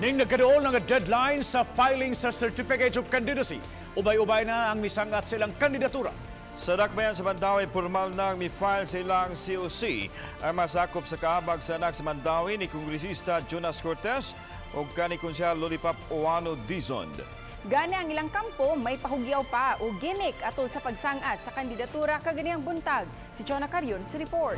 Ning nagkaroon ng deadline sa filing sa Certificate of Candidacy. Ubay-ubay na ang misangat silang kandidatura. Sa dakbayan sa Mandawi, formal nang mi-file sa ilang COC ang masakop sa kahabag sa anak sa Mandawi ni Kongresista Jonas Cortez o kani Konsyal Lollipop Oano Dizon. Gani ang ilang kampo may pahugyaw pa o gimmick atol sa pagsangat sa kandidatura kaganiyang buntag. Si Chona Carion sa report.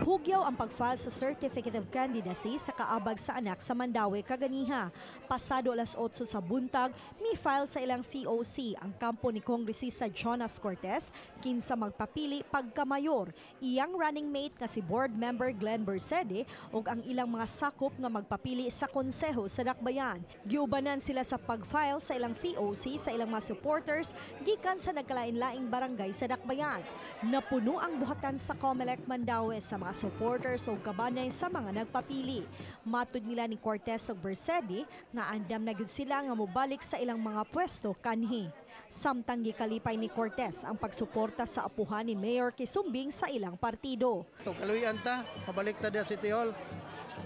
Hugyaw ang pag-file sa Certificate of Candidacy sa kaabag sa anak sa Mandawi kaganiha. Pasado alas 8 sa buntag, mi-file sa ilang COC ang kampo ni Kongresista Jonas Cortez kinsa magpapili pagkamayor. Iyang running mate nga si board member Glenn Bersede ug ang ilang mga sakop nga magpapili sa konseho sa Dakbayan. Giubanan sila sa pag-file sa ilang COC sa ilang mga supporters gikan sa nagkalain-laing barangay sa Dakbayan. Napuno ang buhatan sa Comelec Mandawi sa mga supporters o kabanay sa mga nagpapili. Matud nila ni Cortez ug Bersede nga andam na gyud sila nga mobalik sa ilang mga pwesto kanhi. Samtang gikalipay ni Cortez ang pagsuporta sa apuhan ni Mayor Kisumbing sa ilang partido. Kaluyan ta, pabalik ta sa City Hall.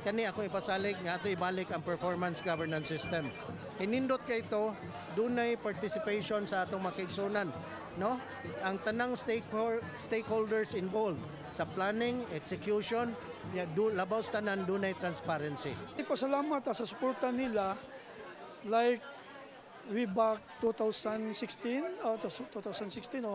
Kani ako ipasalig nga ato ibalik ang performance governance system. Hinindot kay ito, dunay participation sa atong makigsunan. No? Ang tanang stakeholders involved sa planning, execution, labaw tanan dunay transparency. Ipasalamat sa suporta nila like way back 2016 o 2013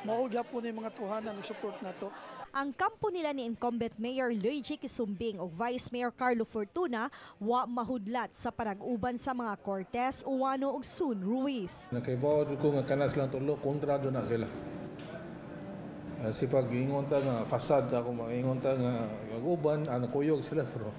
mao gyapon ni mga tuhanan ng support nato. Ang kampo nila ni incumbent Mayor Luigi Kisumbing o Vice Mayor Carlo Fortuna wa mahudlat sa parag-uban sa mga Cortez, Uwano ug Sun Ruiz. Nakaibaw ko nga kanas lang tulo kontra do na sila. Si pag-ingon ta nga fasad ako maingon ta nga uban nagkuyog sila pero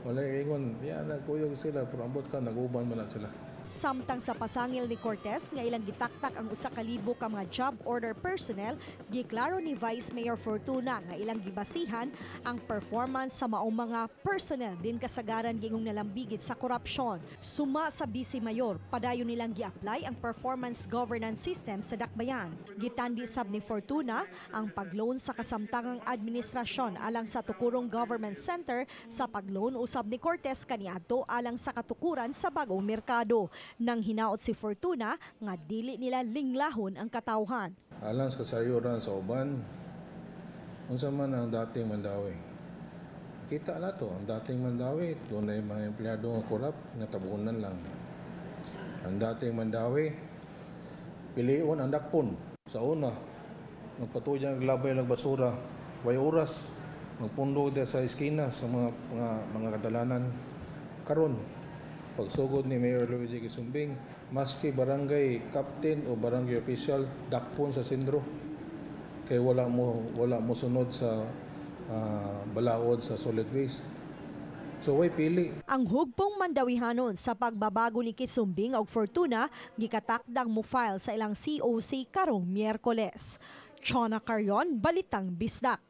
wala ingon nagkuyog sila pero ambot ka naguban man na sila. Samtang sa pasangil ni Cortez nga ilang gitaktak ang usa ka libo ka mga job order personnel, giklaro ni Vice Mayor Fortuna nga ilang gibasihan ang performance sa maong mga personnel din kasagaran gingong nalambigit sa korupsyon. Suma sa Vice Mayor, padayon nilang gi-apply ang performance governance system sa Dakbayan. Gitandi sab ni Fortuna ang pagloan sa kasamtangang administrasyon alang sa Tukurong Government Center sa pagloan usab ni Cortez kaniadto alang sa katukuran sa bagong merkado. Nang hinaot si Fortuna nga dili nila linglahon ang katawhan. Alang sa kasayuran sa uban, unsa man ang dating Mandawi. Kita na to, ang dating Mandawi, tunay mga empleyado nga korap, nga tabunan lang. Ang dating Mandawi, piliun ang dakpon. Sa una, magpatuya ang labay ng basura, way oras, magpundo sa eskina sa mga kadalanan. Karon, pagsugod ni Mayor Luigi Kisumbing, maski barangay captain o barangay official, dakpon sa sentro. Kaya wala mo sunod sa balaod sa solid waste. So way pili. Ang hugpong Mandawihanon sa pagbabago ni Kisumbing og Fortuna gikatakdang mo file sa ilang COC karong Miyerkules. Chona Carion, Balitang Bisdak.